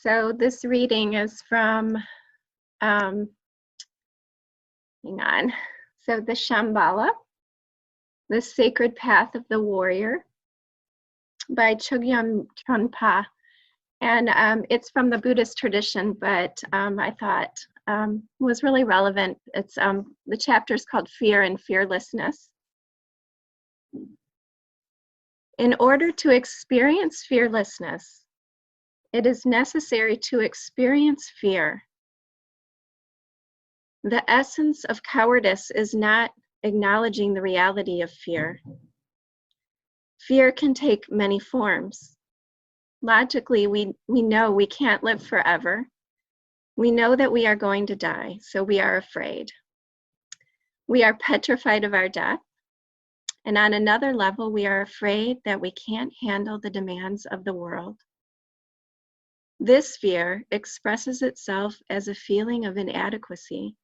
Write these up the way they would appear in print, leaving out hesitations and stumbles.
So this reading is from, hang on. So the Shambhala, the Sacred Path of the Warrior by Chogyam Trungpa. And it's from the Buddhist tradition, but I thought was really relevant. It's the chapter is called Fear and Fearlessness. In order to experience fearlessness, it is necessary to experience fear. The essence of cowardice is not acknowledging the reality of fear. Fear can take many forms. Logically, we know we can't live forever. We know that we are going to die, so we are afraid. We are petrified of our death. And on another level, we are afraid that we can't handle the demands of the world. This fear expresses itself as a feeling of inadequacy.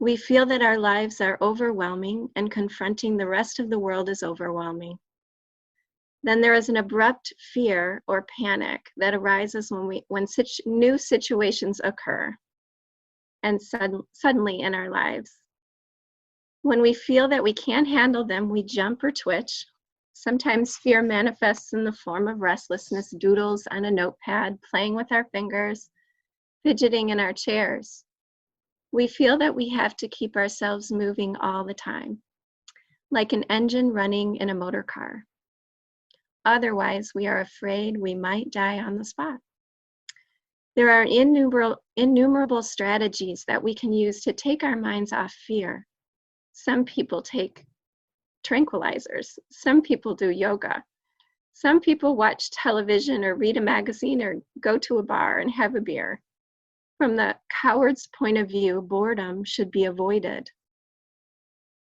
We feel that our lives are overwhelming and confronting the rest of the world is overwhelming. Then there is an abrupt fear or panic that arises when new situations occur and suddenly in our lives. When we feel that we can't handle them, we jump or twitch. Sometimes fear manifests in the form of restlessness, doodles on a notepad, playing with our fingers, fidgeting in our chairs. We feel that we have to keep ourselves moving all the time, like an engine running in a motor car. Otherwise, we are afraid we might die on the spot. There are innumerable strategies that we can use to take our minds off fear. Some people take tranquilizers. Some people do yoga. Some people watch television or read a magazine or go to a bar and have a beer. From the coward's point of view, boredom should be avoided.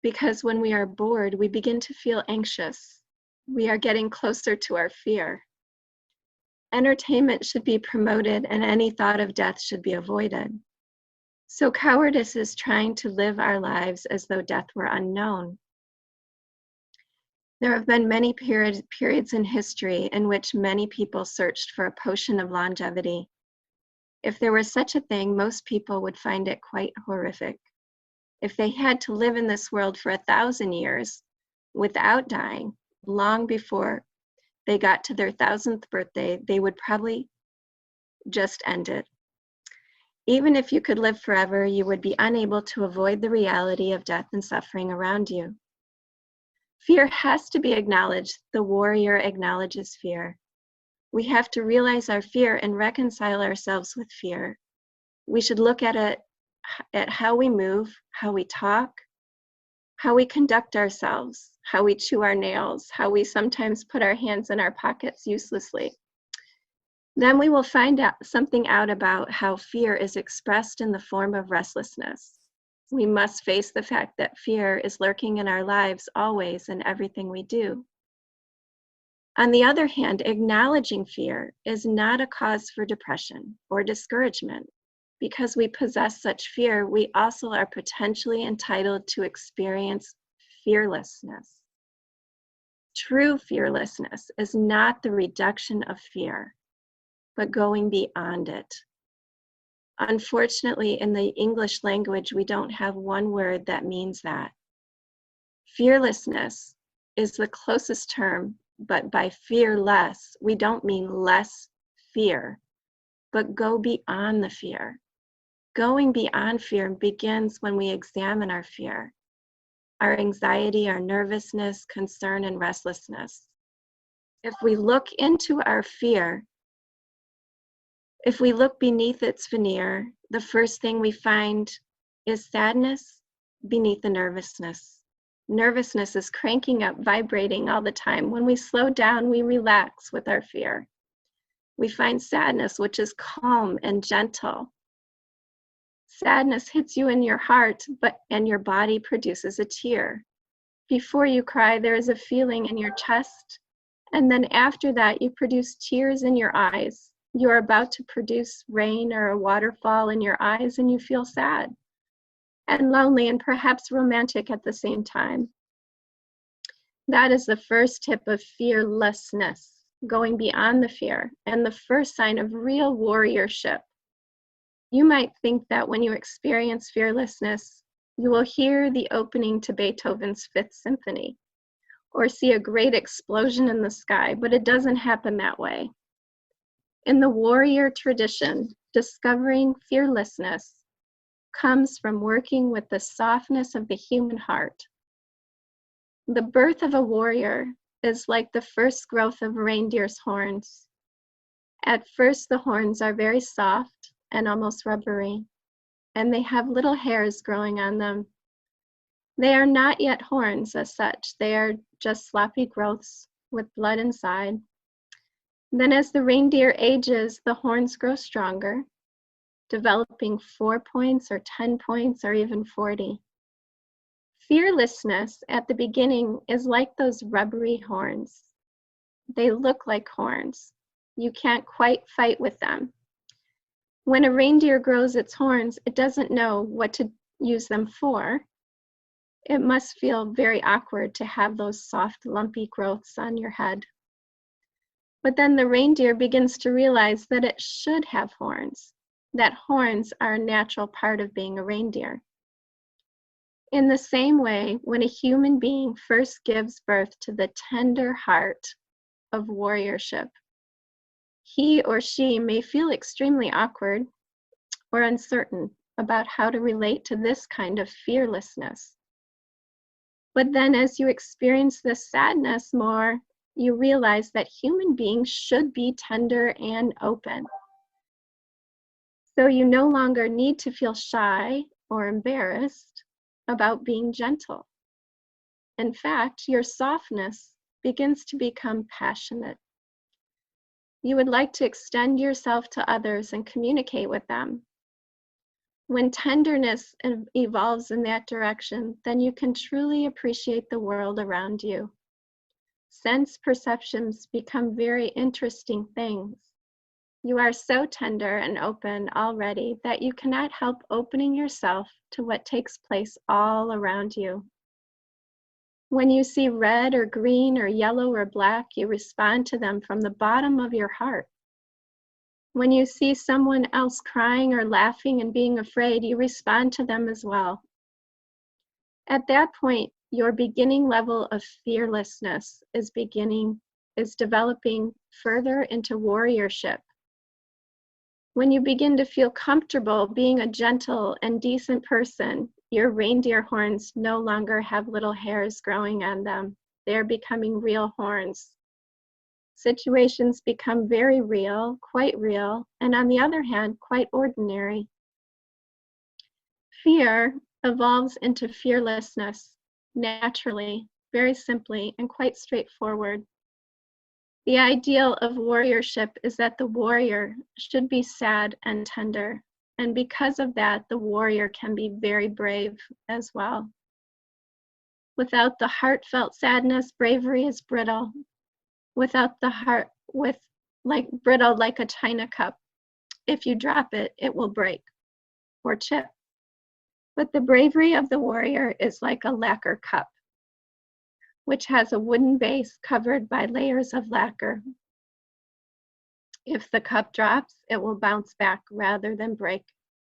Because when we are bored, we begin to feel anxious. We are getting closer to our fear. Entertainment should be promoted and any thought of death should be avoided. So cowardice is trying to live our lives as though death were unknown. There have been many periods in history in which many people searched for a potion of longevity. If there was such a thing, most people would find it quite horrific. If they had to live in this world for 1,000 years without dying, long before they got to their 1,000th birthday, they would probably just end it. Even if you could live forever, you would be unable to avoid the reality of death and suffering around you. Fear has to be acknowledged. The warrior acknowledges fear. We have to realize our fear and reconcile ourselves with fear. We should look at it, at how we move, how we talk, how we conduct ourselves, how we chew our nails, how we sometimes put our hands in our pockets uselessly. Then we will find out something out about how fear is expressed in the form of restlessness. We must face the fact that fear is lurking in our lives always in everything we do. On the other hand, acknowledging fear is not a cause for depression or discouragement. Because we possess such fear, we also are potentially entitled to experience fearlessness. True fearlessness is not the reduction of fear, but going beyond it. Unfortunately, in the English language, we don't have one word that means that. Fearlessness is the closest term, but by fearless, we don't mean less fear, but go beyond the fear. Going beyond fear begins when we examine our fear, our anxiety, our nervousness, concern, and restlessness. If we look into our fear, if we look beneath its veneer, the first thing we find is sadness beneath the nervousness. Nervousness is cranking up, vibrating all the time. When we slow down, we relax with our fear. We find sadness, which is calm and gentle. Sadness hits you in your heart, and your body produces a tear. Before you cry, there is a feeling in your chest, and then after that, you produce tears in your eyes. You are about to produce rain or a waterfall in your eyes, and you feel sad and lonely and perhaps romantic at the same time. That is the first tip of fearlessness. going beyond the fear, and the first sign of real warriorship. You might think that when you experience fearlessness, you will hear the opening to Beethoven's Fifth Symphony, or see a great explosion in the sky, but it doesn't happen that way. In the warrior tradition, discovering fearlessness comes from working with the softness of the human heart. The birth of a warrior is like the first growth of a reindeer's horns. At first, the horns are very soft and almost rubbery, and they have little hairs growing on them. They are not yet horns as such. They are just sloppy growths with blood inside. Then as the reindeer ages, the horns grow stronger, developing 4 points or 10 points or even 40. Fearlessness at the beginning is like those rubbery horns. They look like horns. You can't quite fight with them. When a reindeer grows its horns, it doesn't know what to use them for. It must feel very awkward to have those soft, lumpy growths on your head. But then the reindeer begins to realize that it should have horns, that horns are a natural part of being a reindeer. In the same way, when a human being first gives birth to the tender heart of warriorship, he or she may feel extremely awkward or uncertain about how to relate to this kind of fearlessness. But then as you experience this sadness more, you realize that human beings should be tender and open. So you no longer need to feel shy or embarrassed about being gentle. In fact, your softness begins to become passionate. You would like to extend yourself to others and communicate with them. When tenderness evolves in that direction, then you can truly appreciate the world around you. Sense perceptions become very interesting things. You are so tender and open already that you cannot help opening yourself to what takes place all around you. When you see red or green or yellow or black, you respond to them from the bottom of your heart. When you see someone else crying or laughing and being afraid, you respond to them as well. At that point, your beginning level of fearlessness is developing further into warriorship. When you begin to feel comfortable being a gentle and decent person, your reindeer horns no longer have little hairs growing on them. They're becoming real horns. Situations become very real, quite real, and on the other hand, quite ordinary. Fear evolves into fearlessness naturally, very simply, and quite straightforward. The ideal of warriorship is that the warrior should be sad and tender, and because of that, the warrior can be very brave as well. Without the heartfelt sadness, bravery is brittle. Without the heart, brittle like a china cup. If you drop it, it will break or chip. But the bravery of the warrior is like a lacquer cup, which has a wooden base covered by layers of lacquer. If the cup drops, it will bounce back rather than break.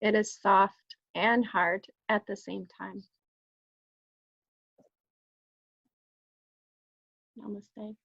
It is soft and hard at the same time. Namaste.